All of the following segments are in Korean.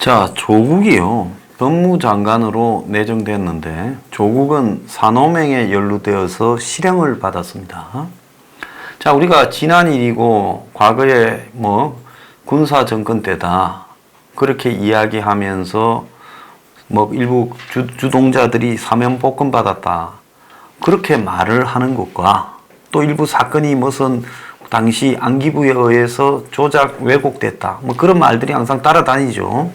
자, 조국이요. 법무장관으로 내정됐는데 조국은 산호맹에 연루되어서 실형을 받았습니다. 자, 우리가 지난 일이고 과거에 군사 정권 때다 그렇게 이야기하면서 일부 주동자들이 사면복권 받았다 그렇게 말을 하는 것과 또 일부 사건이 무슨 당시 안기부에 의해서 조작 왜곡됐다 그런 말들이 항상 따라다니죠.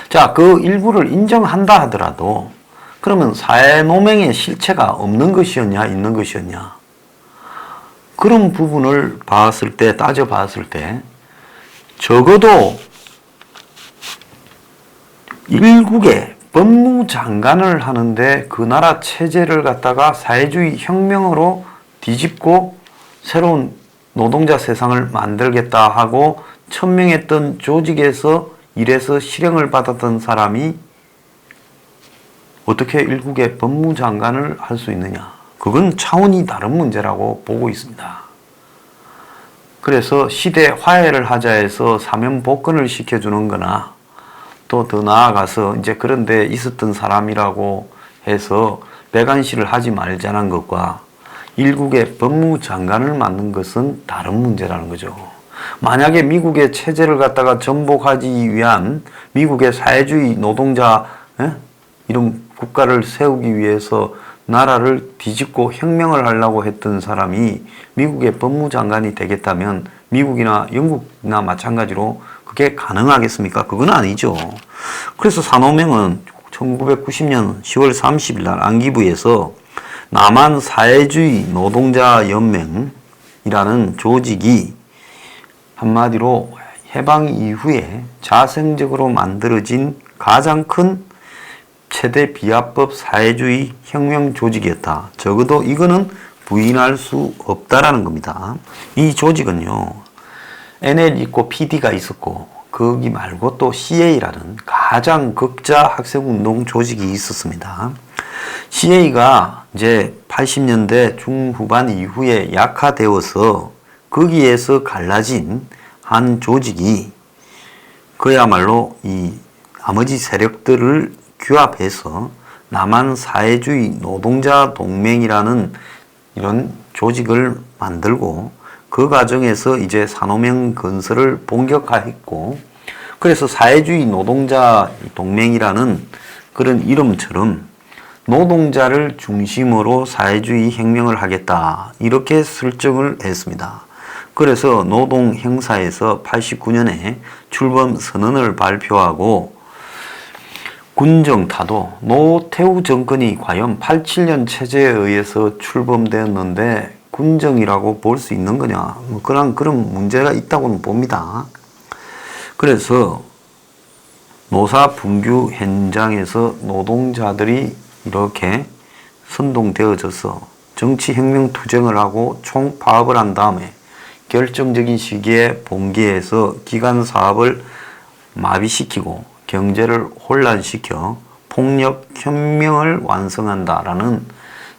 자, 그 일부를 인정한다 하더라도 그러면 사회노맹의 실체가 없는 것이었냐 있는 것이었냐 그런 부분을 따져봤을 때 적어도 일국의 법무장관을 하는데 그 나라 체제를 갖다가 사회주의 혁명으로 뒤집고 새로운 노동자 세상을 만들겠다 하고 천명했던 조직에서 일해서 실형을 받았던 사람이 어떻게 일국의 법무장관을 할 수 있느냐. 그건 차원이 다른 문제라고 보고 있습니다. 그래서 시대 화해를 하자 해서 사면복권을 시켜주는 거나 또 더 나아가서 이제 그런 데 있었던 사람이라고 해서 배관시를 하지 말자는 것과 일국의 법무장관을 맡는 것은 다른 문제라는 거죠. 만약에 미국의 체제를 갖다가 전복하기 위한 미국의 사회주의 노동자 이런 국가를 세우기 위해서 나라를 뒤집고 혁명을 하려고 했던 사람이 미국의 법무장관이 되겠다면 미국이나 영국이나 마찬가지로 그게 가능하겠습니까? 그건 아니죠. 그래서 산호맹은 1990년 10월 30일 날 안기부에서 남한 사회주의 노동자 연맹이라는 조직이 한마디로 해방 이후에 자생적으로 만들어진 가장 큰 최대 비합법 사회주의 혁명 조직이었다. 적어도 이거는 부인할 수 없다라는 겁니다. 이 조직은요, NL 있고 PD가 있었고, 거기 말고 또 CA라는 가장 극자 학생운동 조직이 있었습니다. CA가 이제 80년대 중후반 이후에 약화되어서 거기에서 갈라진 한 조직이 그야말로 이 나머지 세력들을 규합해서 남한 사회주의 노동자 동맹이라는 이런 조직을 만들고 그 과정에서 이제 산호맹 건설을 본격화했고 그래서 사회주의 노동자 동맹이라는 그런 이름처럼 노동자를 중심으로 사회주의 혁명을 하겠다 이렇게 설정을 했습니다. 그래서 노동형사에서 89년에 출범 선언을 발표하고 군정타도 노태우 정권이 과연 87년 체제에 의해서 출범되었는데 군정이라고 볼 수 있는 거냐 그런 문제가 있다고는 봅니다. 그래서 노사 분규 현장에서 노동자들이 이렇게 선동되어져서 정치혁명 투쟁을 하고 총파업을 한 다음에 결정적인 시기에 봉기해서 기간 사업을 마비시키고 경제를 혼란시켜 폭력 혁명을 완성한다라는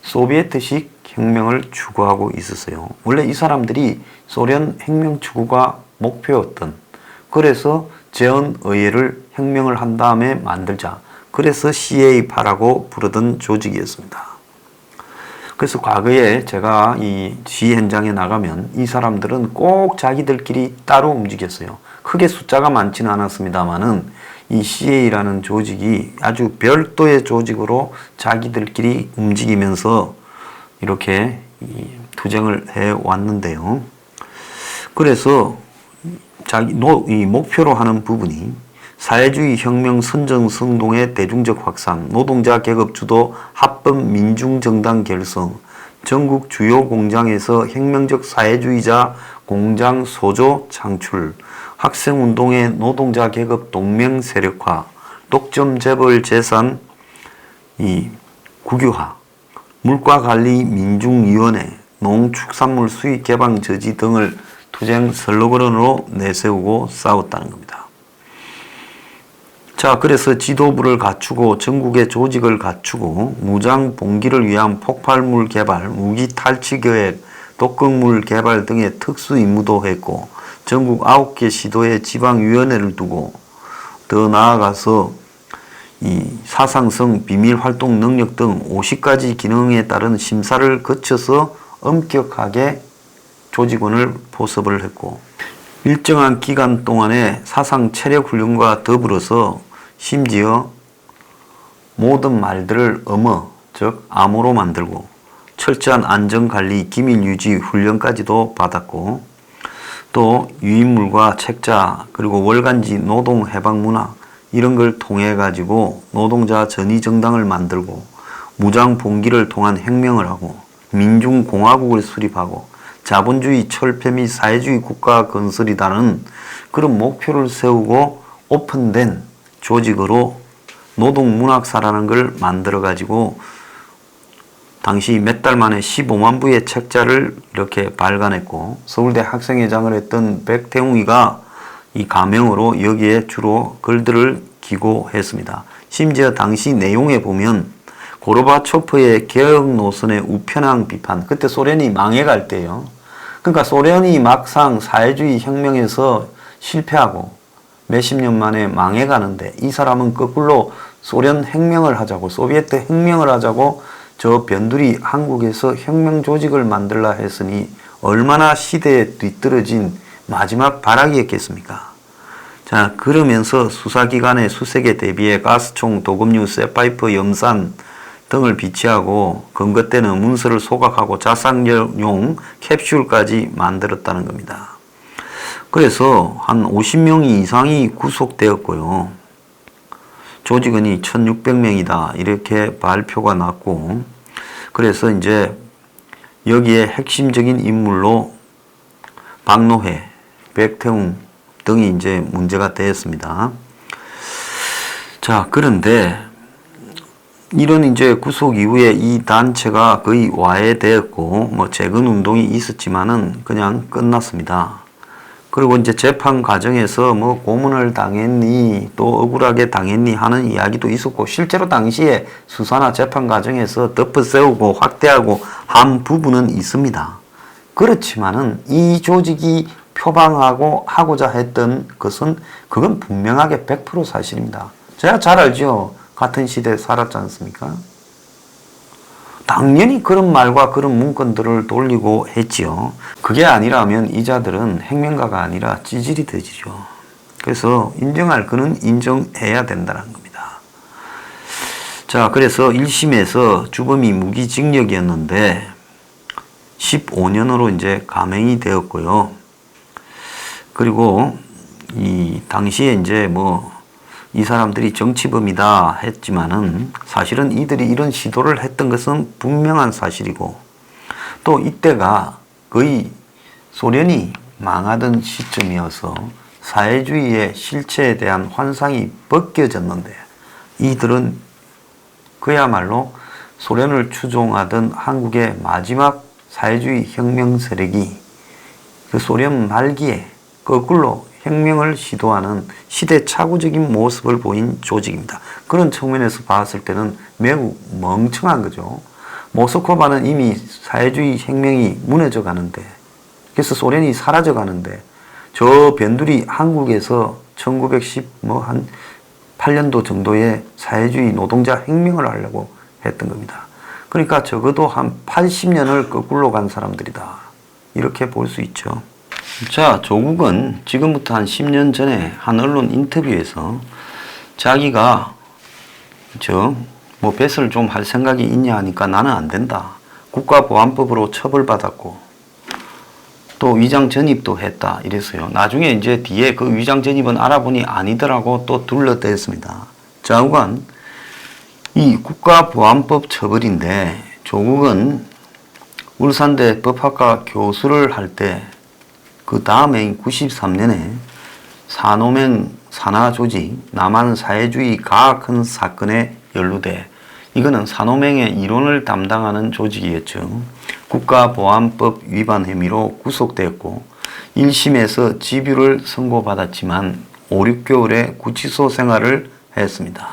소비에트식 혁명을 추구하고 있었어요. 원래 이 사람들이 소련 혁명 추구가 목표였던 그래서 제헌의회를 혁명을 한 다음에 만들자 그래서 CA파라고 부르던 조직이었습니다. 그래서 과거에 제가 이 시위 현장에 나가면 이 사람들은 꼭 자기들끼리 따로 움직였어요. 크게 숫자가 많지는 않았습니다만은 이 CA라는 조직이 아주 별도의 조직으로 자기들끼리 움직이면서 이렇게 투쟁을 해왔는데요. 그래서 이 목표로 하는 부분이 사회주의 혁명 선정성동의 대중적 확산, 노동자 계급 주도 합법 민중정당 결성, 전국 주요 공장에서 혁명적 사회주의자 공장 소조 창출, 학생운동의 노동자 계급 동맹 세력화, 독점 재벌 재산 국유화, 물가관리 민중위원회, 농축산물 수입 개방 저지 등을 투쟁 슬로건으로 내세우고 싸웠다는 겁니다. 자, 그래서 지도부를 갖추고 전국의 조직을 갖추고 무장 봉기를 위한 폭발물 개발, 무기 탈취 계획, 독극물 개발 등의 특수 임무도 했고 전국 9개 시도에 지방위원회를 두고 더 나아가서 이 사상성, 비밀 활동 능력 등 50가지 기능에 따른 심사를 거쳐서 엄격하게 조직원을 포섭을 했고, 일정한 기간 동안의 사상 체력 훈련과 더불어서 심지어 모든 말들을 즉 암호로 만들고 철저한 안전관리, 기밀유지 훈련까지도 받았고, 또 유인물과 책자, 그리고 월간지 노동해방문화 이런 걸 통해 가지고 노동자 전위정당을 만들고 무장봉기를 통한 혁명을 하고 민중공화국을 수립하고 자본주의 철폐 및 사회주의 국가 건설이라는 그런 목표를 세우고 오픈된 조직으로 노동문학사라는 걸 만들어 가지고 당시 몇 달 만에 15만 부의 책자를 이렇게 발간했고, 서울대 학생회장을 했던 백태웅이가 이 가명으로 여기에 주로 글들을 기고했습니다. 심지어 당시 내용에 보면 고르바초프의 개혁 노선의 우편향 비판, 그때 소련이 망해갈 때요. 그러니까 소련이 막상 사회주의 혁명에서 실패하고 몇십 년 만에 망해가는데, 이 사람은 거꾸로 소련 혁명을 하자고, 소비에트 혁명을 하자고 저 변두리 한국에서 혁명 조직을 만들라 했으니 얼마나 시대에 뒤떨어진 마지막 발악이었겠습니까? 자, 그러면서 수사기관의 수색에 대비해 가스총, 도금류, 쇠파이프, 염산 등을 비치하고 근거 때는 문서를 소각하고 자상용 캡슐까지 만들었다는 겁니다. 그래서 한 50명 이상이 구속되었고요. 조직원이 1600명이다 이렇게 발표가 났고, 그래서 이제 여기에 핵심적인 인물로 박노해, 백태웅 등이 이제 문제가 되었습니다. 자, 그런데 이런 이제 구속 이후에 이 단체가 거의 와해되었고, 뭐 재건 운동이 있었지만은 그냥 끝났습니다. 그리고 이제 재판 과정에서 뭐 고문을 당했니, 또 억울하게 당했니 하는 이야기도 있었고, 실제로 당시에 수사나 재판 과정에서 덮어세우고 확대하고 한 부분은 있습니다. 그렇지만은 이 조직이 표방하고 하고자 했던 것은 그건 분명하게 100% 사실입니다. 제가 잘 알죠. 같은 시대에 살았지 않습니까? 당연히 그런 말과 그런 문건들을 돌리고 했지요. 그게 아니라면 이자들은 혁명가가 아니라 찌질이 되지죠. 그래서 인정할 거는 인정해야 된다는 겁니다. 자, 그래서 1심에서 주범이 무기징역이었는데 15년으로 이제 감형이 되었고요. 그리고 이 당시에 이제 뭐 이 사람들이 정치범이다 했지만은 사실은 이들이 이런 시도를 했던 것은 분명한 사실이고, 또 이때가 거의 소련이 망하던 시점이어서 사회주의의 실체에 대한 환상이 벗겨졌는데, 이들은 그야말로 소련을 추종하던 한국의 마지막 사회주의 혁명 세력이 그 소련 말기에 거꾸로 혁명을 시도하는 시대착오적인 모습을 보인 조직입니다. 그런 측면에서 봤을 때는 매우 멍청한 거죠. 모스크바는 이미 사회주의 혁명이 무너져 가는데, 그래서 소련이 사라져 가는데, 저 변두리 한국에서 1918년도 정도에 사회주의 노동자 혁명을 하려고 했던 겁니다. 그러니까 적어도 한 80년을 거꾸로 간 사람들이다, 이렇게 볼 수 있죠. 자, 조국은 지금부터 한 10년 전에 한 언론 인터뷰에서 자기가 뭐 뱃을 좀 할 생각이 있냐 하니까 나는 안 된다. 국가보안법으로 처벌받았고 또 위장 전입도 했다 이랬어요. 나중에 이제 뒤에 그 위장 전입은 알아보니 아니더라고 또 둘러댔습니다. 좌우간 이 국가보안법 처벌인데, 조국은 울산대 법학과 교수를 할 때 그 다음에 93년에 산호맹 산하조직 남한 사회주의 가학헌 사건에 연루돼, 이거는 산호맹의 이론을 담당하는 조직이었죠. 국가보안법 위반 혐의로 구속되었고 1심에서 집유를 선고받았지만 5, 6개월의 구치소 생활을 했습니다.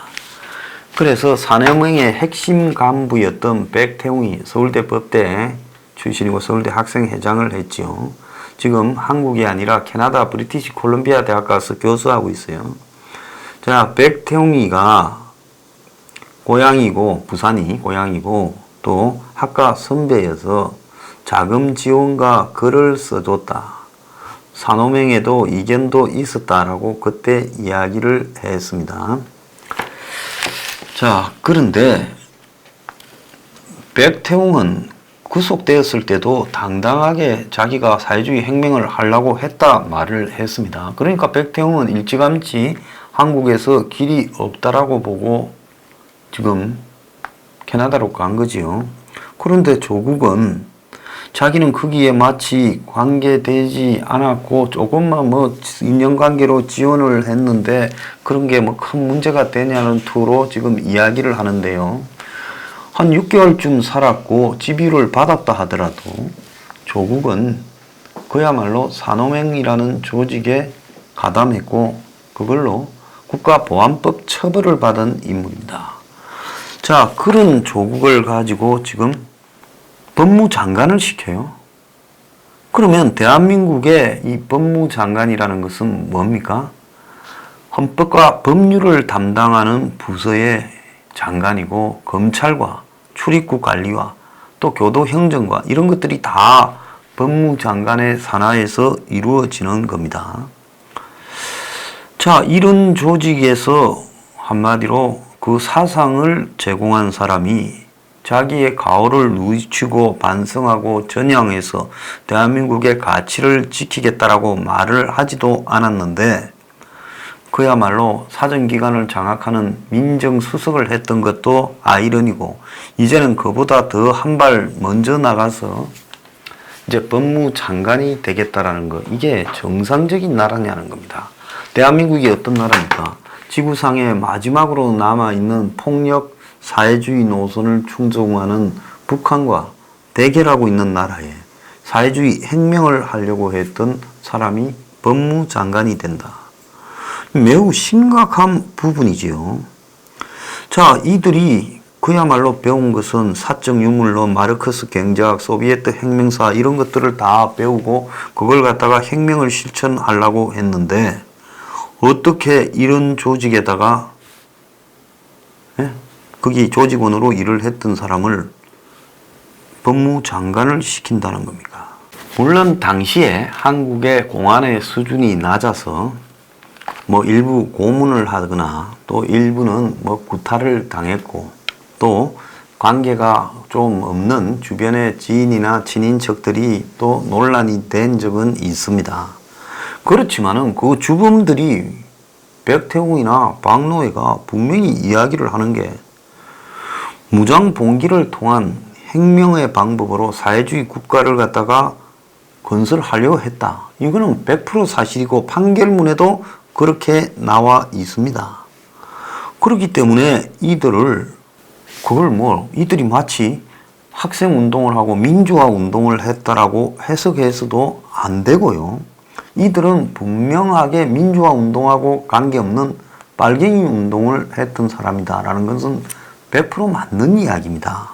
그래서 산호맹의 핵심 간부였던 백태웅이 서울대 법대 출신이고 서울대 학생회장을 했지요. 지금 한국이 아니라 캐나다 브리티시 콜롬비아 대학 가서 교수하고 있어요. 자, 백태웅이가 고향이고, 부산이 고향이고, 또 학과 선배여서 자금 지원과 글을 써줬다. 산호맹에도 이견도 있었다라고 그때 이야기를 했습니다. 자, 그런데 백태웅은 구속되었을 때도 당당하게 자기가 사회주의 혁명을 하려고 했다 말을 했습니다. 그러니까 백태웅은 일찌감치 한국에서 길이 없다라고 보고 지금 캐나다로 간 거지요. 그런데 조국은 자기는 거기에 마치 관계되지 않았고 조금만 뭐 인연관계로 지원을 했는데 그런 게 뭐 큰 문제가 되냐는 투로 지금 이야기를 하는데요. 한 6개월쯤 살았고 집유를 받았다 하더라도 조국은 그야말로 산호맹이라는 조직에 가담했고 그걸로 국가보안법 처벌을 받은 인물입니다. 자, 그런 조국을 가지고 지금 법무장관을 시켜요. 그러면 대한민국의 이 법무장관이라는 것은 뭡니까? 헌법과 법률을 담당하는 부서의 장관이고 검찰과 출입국 관리와 또 교도행정과 이런 것들이 다 법무장관의 산하에서 이루어지는 겁니다. 자, 이런 조직에서 한마디로 그 사상을 제공한 사람이 자기의 가오를 누이치고 반성하고 전향해서 대한민국의 가치를 지키겠다라고 말을 하지도 않았는데 그야말로 사정기관을 장악하는 민정수석을 했던 것도 아이러니고 이제는 그보다 더 한 발 먼저 나가서 이제 법무장관이 되겠다라는 거, 이게 정상적인 나라냐는 겁니다. 대한민국이 어떤 나라입니까? 지구상에 마지막으로 남아있는 폭력 사회주의 노선을 충족하는 북한과 대결하고 있는 나라에 사회주의 혁명을 하려고 했던 사람이 법무장관이 된다. 매우 심각한 부분이지요. 자, 이들이 그야말로 배운 것은 사적 유물로 마르크스 경제학, 소비에트 혁명사 이런 것들을 다 배우고 그걸 갖다가 혁명을 실천하려고 했는데 어떻게 이런 조직에다가 거기 조직원으로 일을 했던 사람을 법무장관을 시킨다는 겁니까? 물론 당시에 한국의 공안의 수준이 낮아서 뭐 일부 고문을 하거나 또 일부는 뭐 구타를 당했고 또 관계가 좀 없는 주변의 지인이나 친인척들이 또 논란이 된 적은 있습니다. 그렇지만은 그 주범들이 백태웅이나 박노해가 분명히 이야기를 하는 게 무장봉기를 통한 혁명의 방법으로 사회주의 국가를 갖다가 건설하려고 했다. 이거는 100% 사실이고 판결문에도 그렇게 나와 있습니다. 그렇기 때문에 이들이 마치 학생운동을 하고 민주화운동을 했다라고 해석해서도 안 되고요. 이들은 분명하게 민주화운동하고 관계없는 빨갱이 운동을 했던 사람이다라는 것은 100% 맞는 이야기입니다.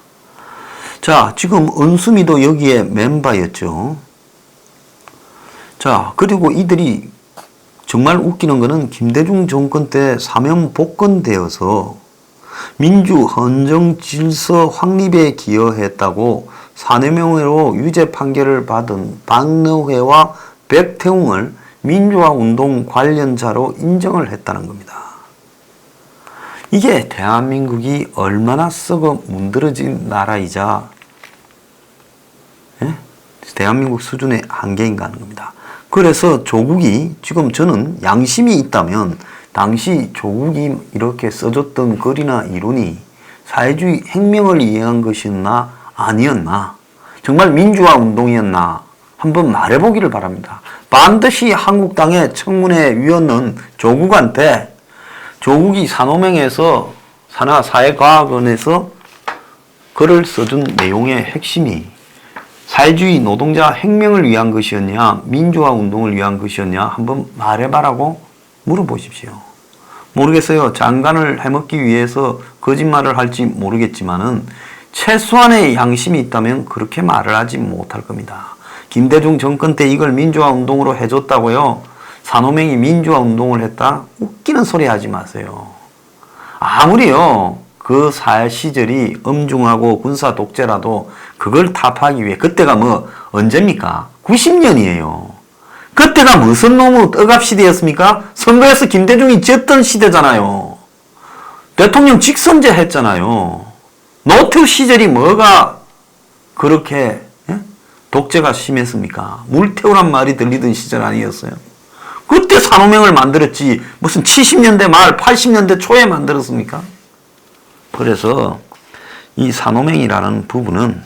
자, 지금 은수미도 여기에 멤버였죠. 자, 그리고 이들이 정말 웃기는 거는 김대중 정권 때 사면 복권되어서 민주 헌정 질서 확립에 기여했다고 사내명예로 유죄 판결을 받은 박노해와 백태웅을 민주화 운동 관련자로 인정을 했다는 겁니다. 이게 대한민국이 얼마나 썩어 문드러진 나라이자 대한민국 수준의 한계인가 하는 겁니다. 그래서 조국이 지금 저는 양심이 있다면 당시 조국이 이렇게 써줬던 글이나 이론이 사회주의 혁명을 이해한 것이었나 아니었나, 정말 민주화 운동이었나 한번 말해보기를 바랍니다. 반드시 한국당의 청문회 위원은 조국한테 조국이 산호맹에서 산하사회과학원에서 글을 써준 내용의 핵심이 사회주의 노동자 혁명을 위한 것이었냐 민주화 운동을 위한 것이었냐 한번 말해봐라고 물어보십시오. 모르겠어요. 장관을 해먹기 위해서 거짓말을 할지 모르겠지만은 최소한의 양심이 있다면 그렇게 말을 하지 못할 겁니다. 김대중 정권 때 이걸 민주화 운동으로 해줬다고요. 산호맹이 민주화 운동을 했다? 웃기는 소리 하지 마세요. 아무리요, 그 살 시절이 엄중하고 군사 독재라도 그걸 타파하기 위해, 그때가 뭐, 언제입니까? 90년이에요. 그때가 무슨 놈의 억압 시대였습니까? 선거에서 김대중이 졌던 시대잖아요. 대통령 직선제 했잖아요. 노태우 시절이 뭐가 그렇게 독재가 심했습니까? 물태우란 말이 들리던 시절 아니었어요? 그때 산호맹을 만들었지 무슨 70년대 말 80년대 초에 만들었습니까? 그래서 이 산호맹이라는 부분은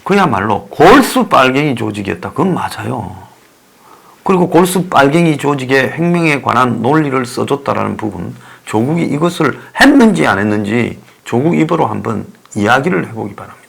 그야말로 골수 빨갱이 조직이었다. 그건 맞아요. 그리고 골수 빨갱이 조직의 혁명에 관한 논리를 써줬다라는 부분, 조국이 이것을 했는지 안 했는지 조국 입으로 한번 이야기를 해보기 바랍니다.